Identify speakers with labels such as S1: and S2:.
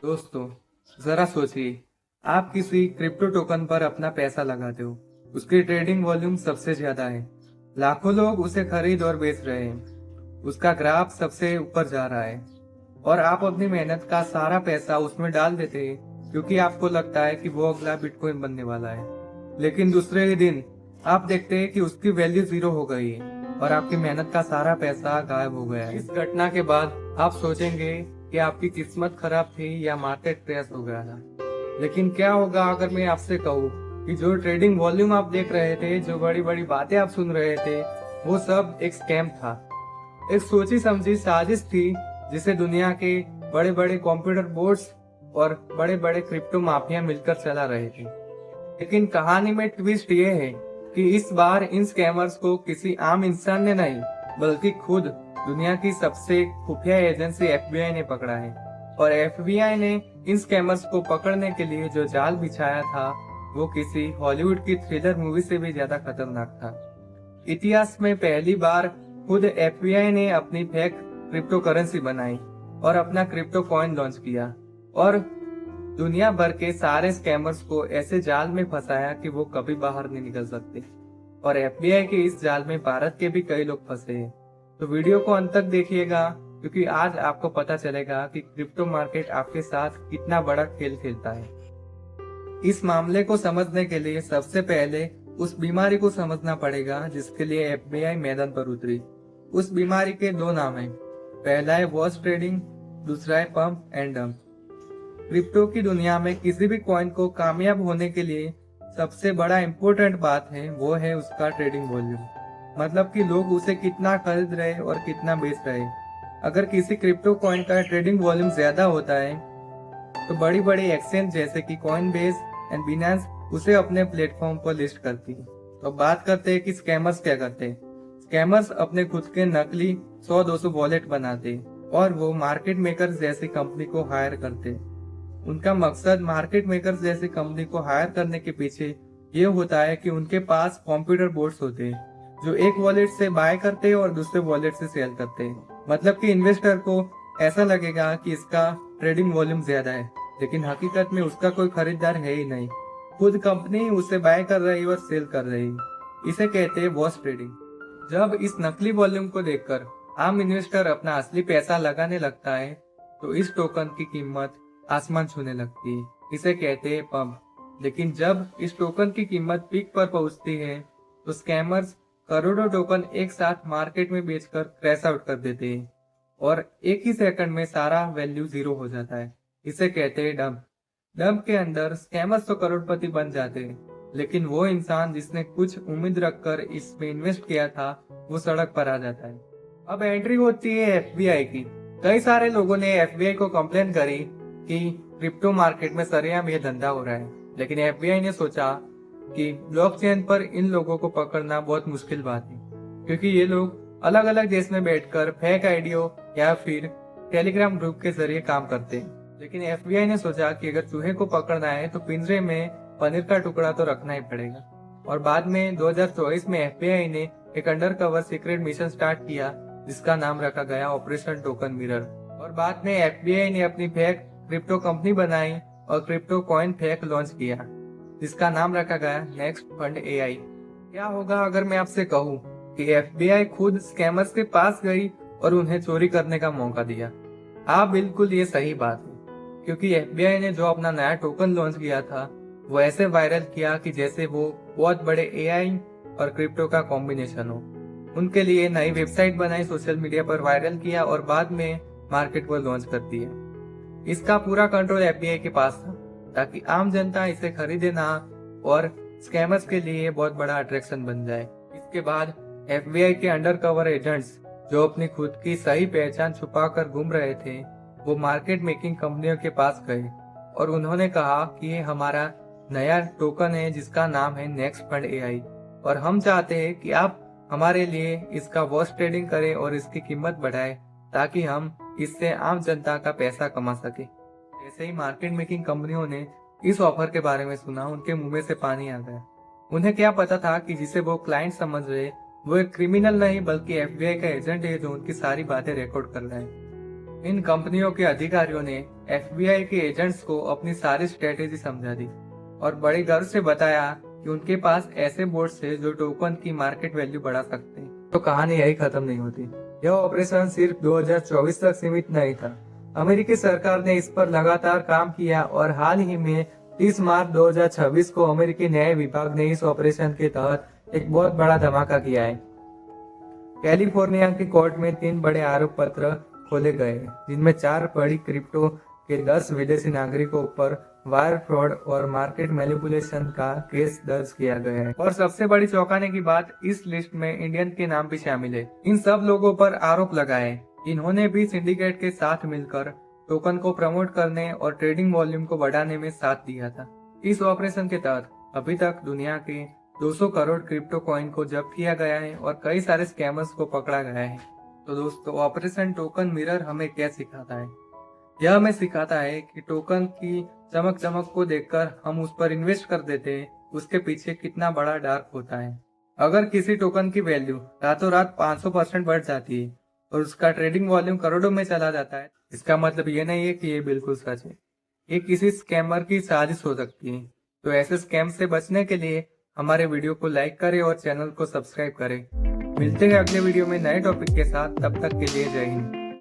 S1: दोस्तों, जरा सोचिए, आप किसी क्रिप्टो टोकन पर अपना पैसा लगाते हो। उसकी ट्रेडिंग वॉल्यूम सबसे ज्यादा है। लाखों लोग उसे खरीद और बेच रहे हैं। उसका ग्राफ सबसे ऊपर जा रहा है और आप अपनी मेहनत का सारा पैसा उसमें डाल देते हैं क्योंकि आपको लगता है कि वो अगला बिटकॉइन बनने वाला है। लेकिन दूसरे ही दिन आप देखते हैं कि उसकी वैल्यू 0 हो गई है और आपकी मेहनत का सारा पैसा गायब हो गया है। इस घटना के बाद आप सोचेंगे कि आपकी किस्मत खराब थी या मार्केट क्रैश हो गया था। लेकिन क्या होगा अगर मैं आपसे कहूँ कि जो ट्रेडिंग वॉल्यूम आप देख रहे थे, जो बड़ी बड़ी बातें आप सुन रहे थे, वो सब एक स्कैम था। एक सोची समझी साजिश थी जिसे दुनिया के बड़े बड़े कंप्यूटर बोर्ड्स और बड़े बड़े क्रिप्टो माफिया मिलकर चला रहे थे। लेकिन कहानी में ट्विस्ट ये है कि इस बार इन स्कैमर्स को किसी आम इंसान ने नहीं, बल्कि खुद दुनिया की सबसे खुफिया एजेंसी एफबीआई ने पकड़ा है। और एफबीआई ने इन स्कैमर्स को पकड़ने के लिए जो जाल बिछाया था, वो किसी हॉलीवुड की थ्रिलर मूवी से भी ज्यादा खतरनाक था। इतिहास में पहली बार खुद एफबीआई ने अपनी फेक क्रिप्टो करेंसी बनाई और अपना क्रिप्टो कॉइन लॉन्च किया और दुनिया भर के सारे स्कैमर्स को ऐसे जाल में फंसाया कि वो कभी बाहर नहीं निकल सकते। और एफबीआई के इस जाल में भारत के भी कई लोग फंसे हैं। तो वीडियो को अंत तक देखिएगा क्योंकि आज आपको पता चलेगा कि क्रिप्टो मार्केट आपके साथ कितना बड़ा खेल खेलता है। इस मामले को समझने के लिए सबसे पहले उस बीमारी को समझना पड़ेगा जिसके लिए एफबीआई मैदान पर उतरी। उस बीमारी के दो नाम हैं। पहला है वॉश ट्रेडिंग, दूसरा है पंप एंड डंप। क्रिप्टो की दुनिया में किसी भी कॉइन को कामयाब होने के लिए सबसे बड़ा इम्पोर्टेंट बात है वो है उसका ट्रेडिंग वॉल्यूम। मतलब कि लोग उसे कितना खरीद रहे और कितना बेच रहे। अगर किसी क्रिप्टो कॉइन का ट्रेडिंग वॉल्यूम ज्यादा होता है तो बड़ी बड़ी एक्सचेंज जैसे कि कॉइनबेस एंड बिनेंस उसे अपने प्लेटफॉर्म पर लिस्ट करती है। तो बात करते हैं कि स्कैमर्स क्या करते हैं। स्कैमर्स अपने खुद के नकली 100-200 वॉलेट बनाते और वो मार्केट मेकर्स जैसी कंपनी को हायर करते। उनका मकसद मार्केट मेकर्स जैसी कंपनी को हायर करने के पीछे ये होता है कि उनके पास कंप्यूटर बोर्ड्स होते हैं जो एक वॉलेट से बाय करते हैं और दूसरे वॉलेट से सेल करते हैं। मतलब कि इन्वेस्टर को ऐसा लगेगा कि इसका ट्रेडिंग वॉल्यूम ज्यादा है, लेकिन हकीकत में उसका कोई खरीदार है ही नहीं। खुद कंपनी उसे बाय कर रही और सेल कर रही। इसे कहते हैं वॉश ट्रेडिंग। जब इस नकली वॉल्यूम को देखकर आम इन्वेस्टर अपना असली पैसा लगाने लगता है तो इस टोकन की कीमत आसमान छूने लगती है। इसे कहते हैं पंप। लेकिन जब इस टोकन की कीमत पीक पर पहुंचती है तो स्कैमर्स करोड़ों टोकन एक साथ मार्केट में बेचकर क्रैश आउट कर देते हैं और एक ही सेकंड में सारा वैल्यू 0 हो जाता है। इसे कहते हैं डंप। डंप के अंदर स्कैमर्स तो करोड़पति बन जाते हैं, लेकिन वो इंसान जिसने कुछ उम्मीद रखकर इसमें इन्वेस्ट किया था वो सड़क पर आ जाता है। अब एंट्री होती है एफबीआई की। कई सारे लोगों ने एफबीआई को कंप्लेन करी कि क्रिप्टो मार्केट में सरेआम ये धंधा हो रहा है, लेकिन एफबीआई ने सोचा कि ब्लॉकचेन पर इन लोगों को पकड़ना बहुत मुश्किल बात है क्योंकि ये लोग अलग अलग देश में बैठकर फेक आईडियो या फिर टेलीग्राम ग्रुप के जरिए काम करते हैं। लेकिन एफबीआई ने सोचा कि अगर चूहे को पकड़ना है तो पिंजरे में पनीर का टुकड़ा तो रखना ही पड़ेगा। और बाद में 2024 में एफबीआई ने एक अंडरकवर सीक्रेट मिशन स्टार्ट किया जिसका नाम रखा गया ऑपरेशन टोकन मिरर। और बाद में एफबीआई ने अपनी फेक क्रिप्टो कंपनी बनाई और क्रिप्टो कॉइन फेक लॉन्च किया जिसका नाम रखा गया नेक्स्ट फंड एआई। क्या होगा अगर मैं आपसे कहूँ कि एफबीआई खुद स्कैमर्स के पास गई और उन्हें चोरी करने का मौका दिया? हाँ, बिल्कुल ये सही बात है क्योंकि एफबीआई ने जो अपना नया टोकन लॉन्च किया था वो ऐसे वायरल किया कि जैसे वो बहुत बड़े एआई और क्रिप्टो का कॉम्बिनेशन हो। उनके लिए नई वेबसाइट बनाई, सोशल मीडिया पर वायरल किया और बाद में मार्केट पर लॉन्च कर दिया। इसका पूरा कंट्रोल एफबीआई के पास था ताकि आम जनता इसे खरीदे ना और स्कैमर्स के लिए बहुत बड़ा अट्रैक्शन बन जाए। इसके बाद एफबीआई के अंडरकवर एजेंट्स जो अपनी खुद की सही पहचान छुपाकर घूम रहे थे वो मार्केट मेकिंग कंपनियों के पास गए और उन्होंने कहा कि ये हमारा नया टोकन है जिसका नाम है नेक्स्ट फंड एआई और हम चाहते हैं कि आप हमारे लिए इसका वॉश ट्रेडिंग करें और इसकी कीमत बढ़ाएं ताकि हम इससे आम जनता का पैसा कमा सके। जैसे ही मार्केट मेकिंग कंपनियों ने इस ऑफर के बारे में सुना, उनके मुंह में से पानी आ गया। उन्हें क्या पता था कि जिसे वो क्लाइंट समझ रहे वो एक क्रिमिनल नहीं बल्कि एफबीआई का एजेंट है जो उनकी सारी बातें रिकॉर्ड कर रहा है। इन कंपनियों के अधिकारियों ने FBI के एजेंट्स को अपनी सारी स्ट्रेटेजी समझा दी और बड़े गर्व से बताया कि उनके पास ऐसे बोर्ड्स है जो टोकन की मार्केट वैल्यू बढ़ा सकते हैं। तो कहानी यही खत्म नहीं होती। यह ऑपरेशन सिर्फ 2024 तक सीमित नहीं था। अमेरिकी सरकार ने इस पर लगातार काम किया और हाल ही में 30 मार्च 2026 को अमेरिकी न्याय विभाग ने इस ऑपरेशन के तहत एक बहुत बड़ा धमाका किया है। कैलिफोर्निया की कोर्ट में 3 बड़े आरोप पत्र खोले गए, जिनमें 4 बड़ी क्रिप्टो के 10 विदेशी नागरिकों पर वायर फ्रॉड और मार्केट मैनिपुलेशन का केस दर्ज किया गया है। और सबसे बड़ी चौंकाने की बात, इस लिस्ट में इंडियन के नाम भी शामिल है। इन सब लोगों पर आरोप लगाए इन्होंने भी सिंडिकेट के साथ मिलकर टोकन को प्रमोट करने और ट्रेडिंग वॉल्यूम को बढ़ाने में साथ दिया था। इस ऑपरेशन के तहत अभी तक दुनिया के 200 करोड़ क्रिप्टो कॉइन को जब्त किया गया है और कई सारे स्कैमर्स को पकड़ा गया है। तो दोस्तों, ऑपरेशन टोकन मिरर हमें क्या सिखाता है? यह हमें सिखाता है कि टोकन की चमक को देखकर हम उस पर इन्वेस्ट कर देते हैं, उसके पीछे कितना बड़ा डार्क होता है। अगर किसी टोकन की वैल्यू रातों रात 500% बढ़ जाती है और उसका ट्रेडिंग वॉल्यूम करोड़ों में चला जाता है, इसका मतलब ये नहीं है कि ये बिल्कुल सच है। ये किसी स्कैमर की साजिश हो सकती है। तो ऐसे स्कैम से बचने के लिए हमारे वीडियो को लाइक करें और चैनल को सब्सक्राइब करें। मिलते हैं अगले वीडियो में नए टॉपिक के साथ। तब तक के लिए जय हिंद।